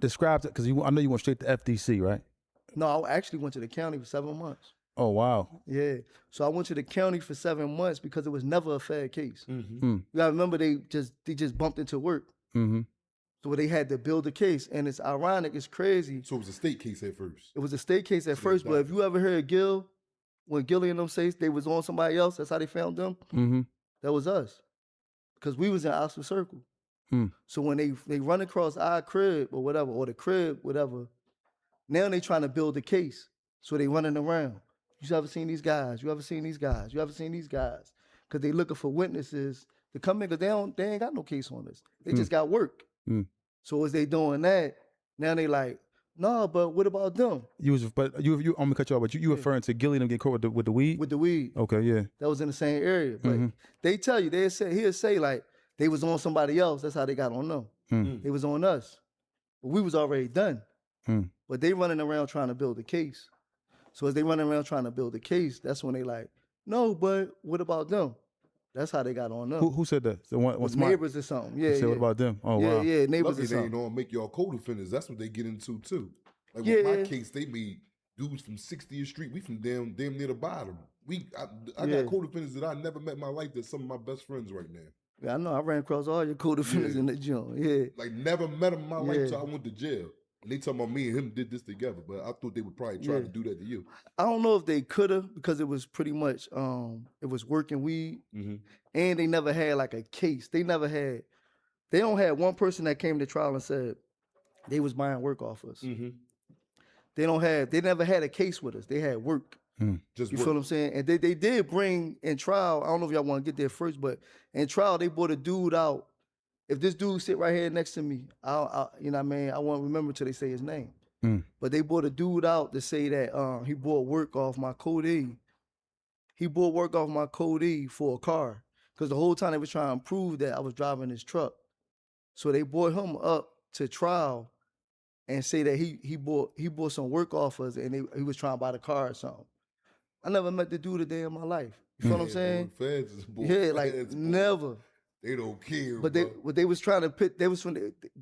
describe it, because I know you went straight to FDC, right? No, I actually went to the county for 7 months. Oh, wow. Yeah. So I went to the county for 7 months because it was never a fair case. Mm-hmm. You gotta remember they just bumped into work. Mm-hmm. So they had to build a case. And it's ironic, it's crazy. So it was a state case at first. It was a state case at first, but if you ever heard Gil, when Gilly and them say they was on somebody else, that's how they found them. Mm-hmm. That was us. Because we was in Oxford Circle. Mm. So when they run across our crib or whatever, or the crib, whatever, now they trying to build a case. So they running around. You ever seen these guys? You ever seen these guys? You ever seen these guys? Because they looking for witnesses to come in, because they ain't got no case on us. They just got work. Mm. So as they doing that, now they like, no, but what about them? You I'm gonna cut you off, but you referring to Gilly and them getting caught with the weed? With the weed. Okay, yeah. That was in the same area. But they tell you, he'll say like, they was on somebody else. That's how they got on them. Mm. They was on us. But we was already done. Mm. But they running around trying to build a case. So as they running around trying to build a case, that's when they like, no, but what about them? That's how they got on them. Who said that? The one, neighbors or something. Yeah, said, what about them? Oh, yeah, wow. yeah, neighbors Luckily, or something. they don't make y'all co-defendants. That's what they get into too. Like Yeah, with my yeah. case, they made dudes from 60th Street. We from damn near the bottom. I Yeah. got co-defendants that I never met in my life. That's some of my best friends right now. Yeah, I know. I ran across all your co-defendants in the gym. Yeah. Like never met them in my life Yeah. until I went to jail. And they talking about me and him did this together, but I thought they would probably try Yeah. to do that to you. I don't know if they could have, because it was pretty much it was working weed, Mm-hmm. and they never had like a case. They don't have one person that came to trial and said they was buying work off us. Mm-hmm. They never had a case with us. They had work. Just You work. feel what I'm saying? And they did bring in trial, I don't know if y'all want to get there first, but in trial they brought a dude out. If this dude sit right here next to me, I you know what I mean, I won't remember till they say his name. But they brought a dude out to say that he bought work off my code. He bought work off my code for a car. Because the whole time they was trying to prove that I was driving his truck. So they brought him up to trial and say that he bought some work off us, and he was trying to buy the car or something. I never met the dude a day in my life. You feel what I'm saying? Feds is bull. Yeah, like Feds, bull. never. They don't care. But bro. what they was trying to pit, they was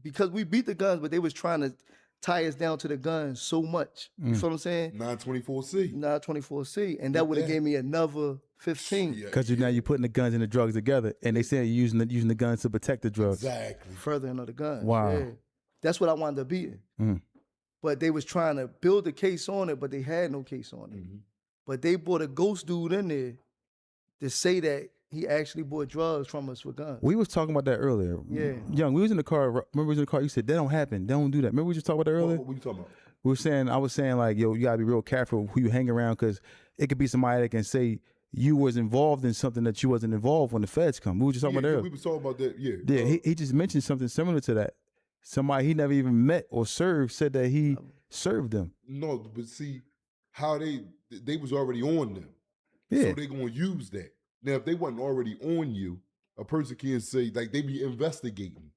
because we beat the guns, but they was trying to tie us down to the guns so much. You feel what I'm saying? 924C. Not 24C, and that would have gave me another 15. Yeah, Because now you're putting the guns and the drugs together, and they say you're using the guns to protect the drugs. Exactly. Further into the guns. Wow. Yeah. That's what I wanted to beating. But they was trying to build a case on it, but they had no case on it. But they brought a ghost dude in there to say that he actually bought drugs from us with guns. We was talking about that earlier. Yeah. Young, we was in the car. Remember we was in the car? You said, that don't happen. They don't do that. Remember we just talked about that earlier? What you talking about? I was saying like, yo, you gotta be real careful who you hang around, because it could be somebody that can say you was involved in something that you wasn't involved when the feds come. We were just talking about that earlier. We was talking about that, yeah. Yeah, he just mentioned something similar to that. Somebody he never even met or served said that he served them. No, but see, how they was already on them. Yeah. So they gonna use that. Now, if they wasn't already on you, a person can say, like, they be investigating.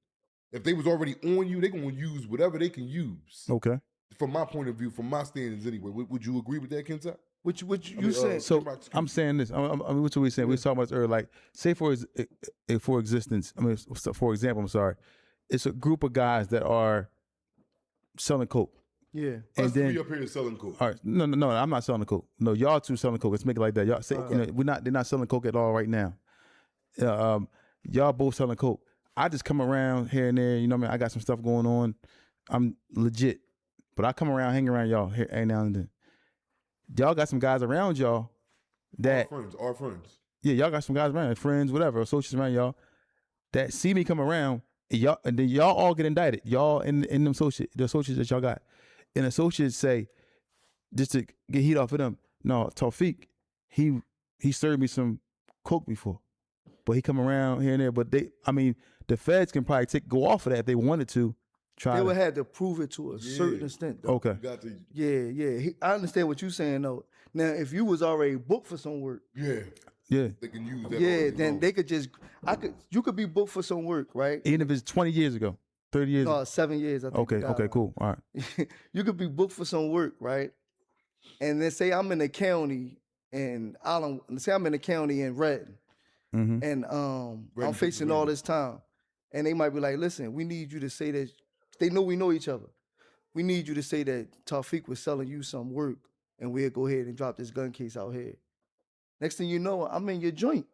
If they was already on you, they gonna use whatever they can use. Okay. From my point of view, from my standards anyway. Would you agree with that, Kenta? What you said? So I'm saying this. I mean, what we saying? We was talking about this earlier. Like, say for existence. I mean, for example, I'm sorry. It's a group of guys that are selling coke. Yeah. And Us then three up here selling coke. all right, no, I'm not selling the coke. No, y'all two selling coke. Let's make it like that. Y'all say they're not selling coke at all right now. Y'all both selling coke. I just come around here and there. You know what I mean? I got some stuff going on. I'm legit, but I come around, hang around y'all here every now and then. Y'all got some guys around y'all that Our friends. Yeah, y'all got some guys around, friends, whatever, associates around y'all that see me come around, and then y'all all get indicted. Y'all in them the associates that y'all got. And associates say, just to get heat off of them, no, Tawfiq, he served me some coke before. But he come around here and there. But the feds can probably go off of that if they wanted to. They would have to prove it to a certain extent, though. Okay. Yeah. I understand what you're saying, though. Now, if you was already booked for some work. Yeah. They can use that. Yeah, then they could just, you could be booked for some work, right? Even if it's 20 years ago, 30 years ago. No, 7 years, I think. Okay, cool. All right. You could be booked for some work, right? And then say I'm in the county in Redden. And I'm facing all this time. And they might be like, listen, we need you to say that. They know we know each other. we need you to say that Tawfiq was selling you some work, and we'll go ahead and drop this gun case out here. Next thing you know, I'm in your joint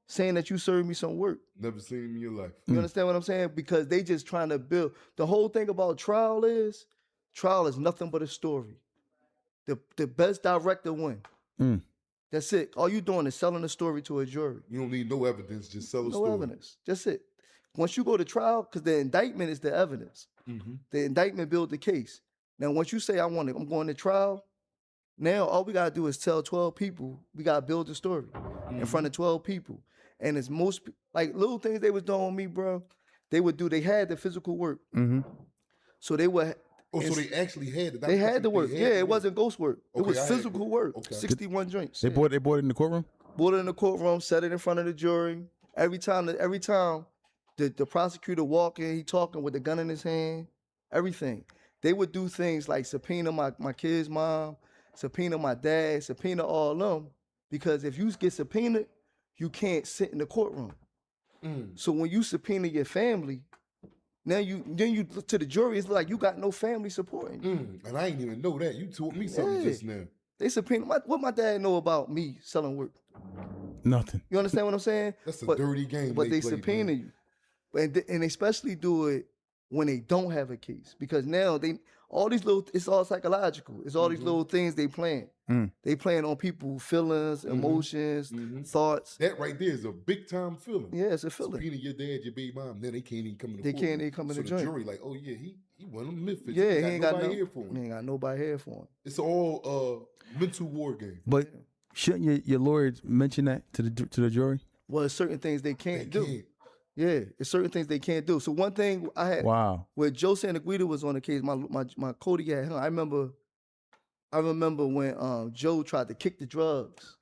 saying that you served me some work. Never seen him in your life. You understand what I'm saying? Because they just trying to build. The whole thing about trial is nothing but a story. The best director win. That's it. All you doing is selling a story to a jury. You don't need no evidence, just sell a No story. evidence. That's it. Once you go to trial, because the indictment is the evidence. The indictment build the case. Now, once you say I'm going to trial, now all we gotta do is tell 12 people. We gotta build the story in front of 12 people. And it's most like little things they was doing with me, bro. They had the physical work. So they would. Oh, so they actually had it. They had the work. It wasn't ghost work. Okay, it was physical work. Okay. 61 joints. They bought it in the courtroom? Bought it in the courtroom, set it in front of the jury. Every time the prosecutor walking, he talking with the gun in his hand, everything. They would do things like subpoena my kid's mom, subpoena my dad, subpoena all of them, because if you get subpoenaed, you can't sit in the courtroom. So when you subpoena your family, then you look to the jury, it's like you got no family supporting you. And I ain't even know that. You told me something just now. They subpoena what my dad know about me selling work. Nothing. You understand what I'm saying? That's a dirty game. But they play, subpoena you, and they especially do it when they don't have a case, because now it's all psychological. It's all these little things they playing. They playing on people's feelings, emotions, thoughts. That right there is a big time feeling. Yeah, it's a feeling. Subpoena your dad, your baby mom, then they can't even come in the They court. can't even come in so the the joint. jury like, oh yeah, he one of them misfits. Yeah, he ain't got nobody here for him. He ain't got nobody here for him. It's all mental war game. But shouldn't your lawyers mention that to the jury? Well, there's certain things they can't do. Can't. Yeah, it's certain things they can't do. So one thing I had, where Joe Santaguida was on the case, my Cody had him. I remember when Joe tried to kick the drugs.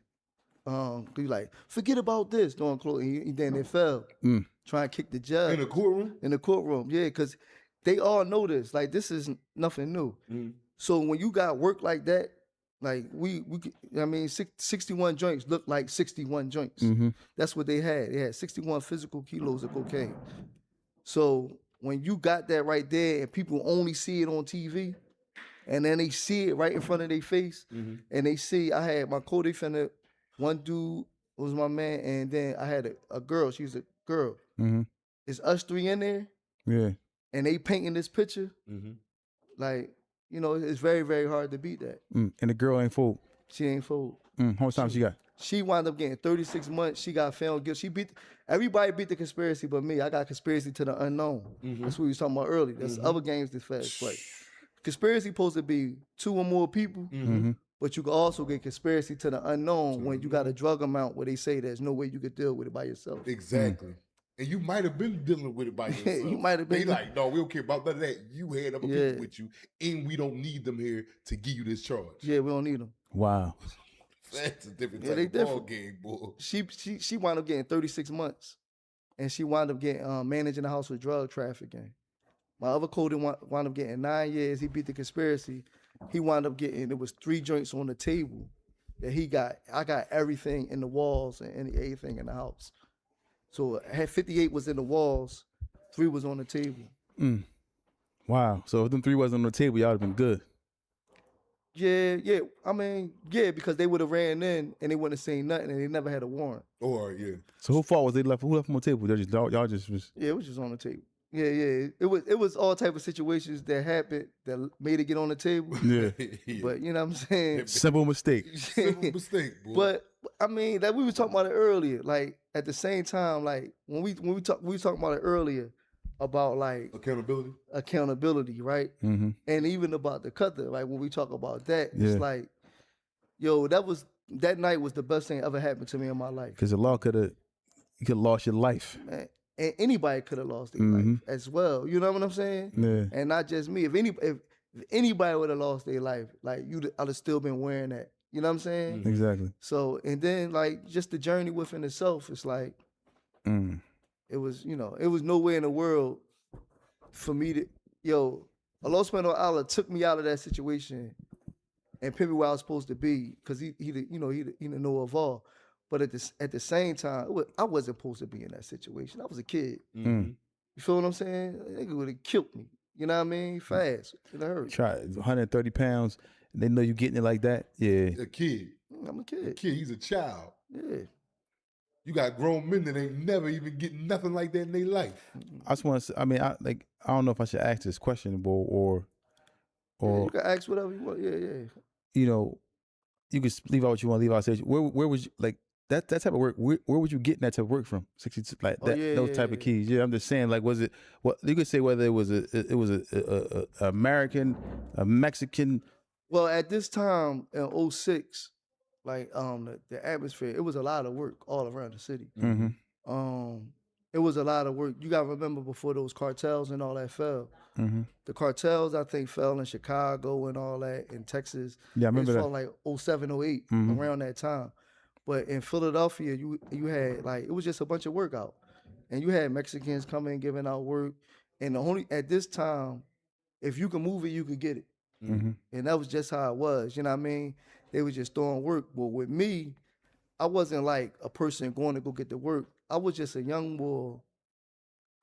He like, forget about this, doing closing. Then it fell. Trying to kick the judge. In the courtroom? In the courtroom, yeah, because they all know this. Like, this is nothing new. So when you got work like that, like we 61 joints look like 61 joints. That's what they had. They had 61 physical kilos of cocaine. So when you got that right there and people only see it on TV, and then they see it right in front of their face, and they see, I had my co-defendant, one dude was my man, and then I had a girl, she's a girl. It's us three in there, and they painting this picture, like, you know, it's very, very hard to beat that. And the girl ain't fooled. She ain't fooled. How much time she got? She wound up getting 36 months. She got found guilty. Everybody beat the conspiracy but me. I got conspiracy to the unknown. That's what we was talking about earlier. There's other games this fast play. Conspiracy supposed to be 2 or more people, but you can also get conspiracy to the unknown when you got a drug amount where they say there's no way you could deal with it by yourself. Exactly. And you might have been dealing with it by yourself. You might have been. They like, no, we don't care about none of that. You had other people with you, and we don't need them here to give you this charge. Yeah, we don't need them. Wow. That's a different type of ball game, boy. She wound up getting 36 months, and she wound up getting managing the house with drug trafficking. My other code wound up getting 9 years. He beat the conspiracy. He wound up getting, it was 3 joints on the table that he got. I got everything in the walls and anything in the house. So I had 58 was in the walls, 3 was on the table. Wow. So if them 3 wasn't on the table, y'all would have been good. Yeah. I mean, yeah, because they would have ran in and they wouldn't have seen nothing and they never had a warrant. Yeah. So who fault was they left? Who left them on the table? Y'all just was. Yeah, it was just on the table. Yeah. It was all type of situations that happened that made it get on the table. Yeah. But you know what I'm saying? Simple mistake. Simple mistake, boy. But I mean, like we were talking about it earlier. Like at the same time, like when we were talking about it earlier about like accountability, right? And even about the cutter, like when we talk about that, it's like, yo, that night was the best thing ever happened to me in my life. Because the law you could have lost your life. Man. And anybody could have lost their life as well. You know what I'm saying? Yeah. And not just me. If anybody would have lost their life, like I'd have still been wearing that. You know what I'm saying? Exactly. So, and then like just the journey within itself, it's like, it was, it was nowhere in the world for me to, Allah subhanahu wa ta'ala took me out of that situation and put me where I was supposed to be, because he didn't know of all. But at the same time, I wasn't supposed to be in that situation. I was a kid. You feel what I'm saying? Nigga would have killed me. You know what I mean? Fast. It hurt. Try 130 pounds. They know you getting it like that. Yeah. A kid. I'm a kid. He's a child. Yeah. You got grown men that ain't never even getting nothing like that in their life. I just want to. I mean, I don't know if I should ask this question, or Yeah, you can ask whatever you want. Yeah. you know, you can leave out what you want to leave out. Say where was you like that type of work? Where was you getting that type of work from? 60 like that those type of keys. Yeah, I'm just saying. Like, was it what you could say whether it was a American, a Mexican. Well, at this time in 06, like the atmosphere, it was a lot of work all around the city. Mm-hmm. It was a lot of work. You gotta remember before those cartels and all that fell. Mm-hmm. The cartels, I think, fell in Chicago and all that, in Texas. Yeah, I remember it that. fell like 07, 08, around that time. But in Philadelphia, you had like, it was just a bunch of work out. And you had Mexicans coming giving out work. And at this time, if you can move it, you could get it. Mm-hmm. And that was just how it was. You know what I mean? They was just throwing work. But with me, I wasn't like a person going to go get the work. I was just a young boy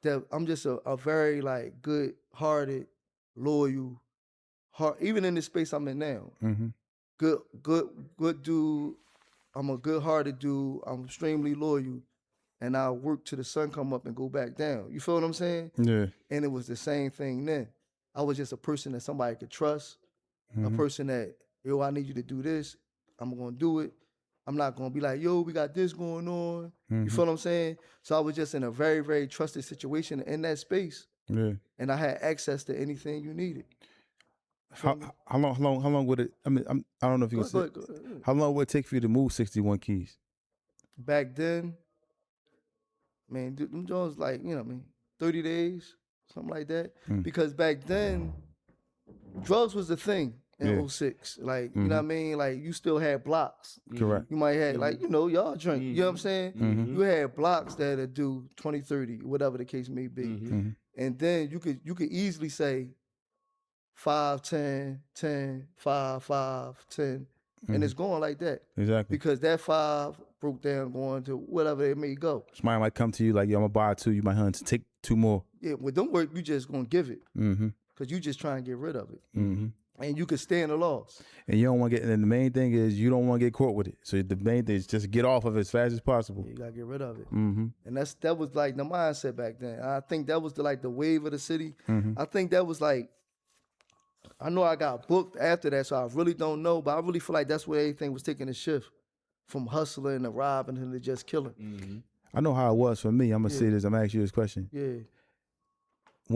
that I'm just a very like good-hearted, loyal, even in the space I'm in now. Mm-hmm. Good dude. I'm a good-hearted dude. I'm extremely loyal. And I work till the sun come up and go back down. You feel what I'm saying? Yeah. And it was the same thing then. I was just a person that somebody could trust. A person that, yo, I need you to do this. I'm going to do it. I'm not going to be like, yo, we got this going on. You feel what I'm saying? So I was just in a very, very trusted situation in that space. Yeah. And I had access to anything you needed. How long would it? I mean, I don't know if you can say. Go ahead. How long would it take for you to move 61 keys? Back then, man, them Jones like, you know what I mean, 30 days, something like that. Because back then, drugs was the thing in 06. Like, you know what I mean? Like, you still had blocks. Correct. You might have, like, you know, y'all drink. You know what I'm saying? You had blocks that'll do 20, 30, whatever the case may be. And then you could easily say 5, 10, 10, 5, 5, 10. And it's going like that. Exactly. Because that 5 broke down going to whatever it may go. Somebody might come to you like, yo, I'm going to buy 2. You might hunt to take 2 more. Yeah, well, don't work. You just going to give it. Because you just trying to get rid of it. And you could stand the loss. And you don't want to get, and the main thing is you don't want to get caught with it. So the main thing is just get off of it as fast as possible. You got to get rid of it. And that was like the mindset back then. I think that was the wave of the city. I think that was like, I know I got booked after that, so I really don't know, but I really feel like that's where everything was taking a shift from hustling to robbing to just killing. I know how it was for me. I'm going to say this. I'm going to ask you this question. Yeah.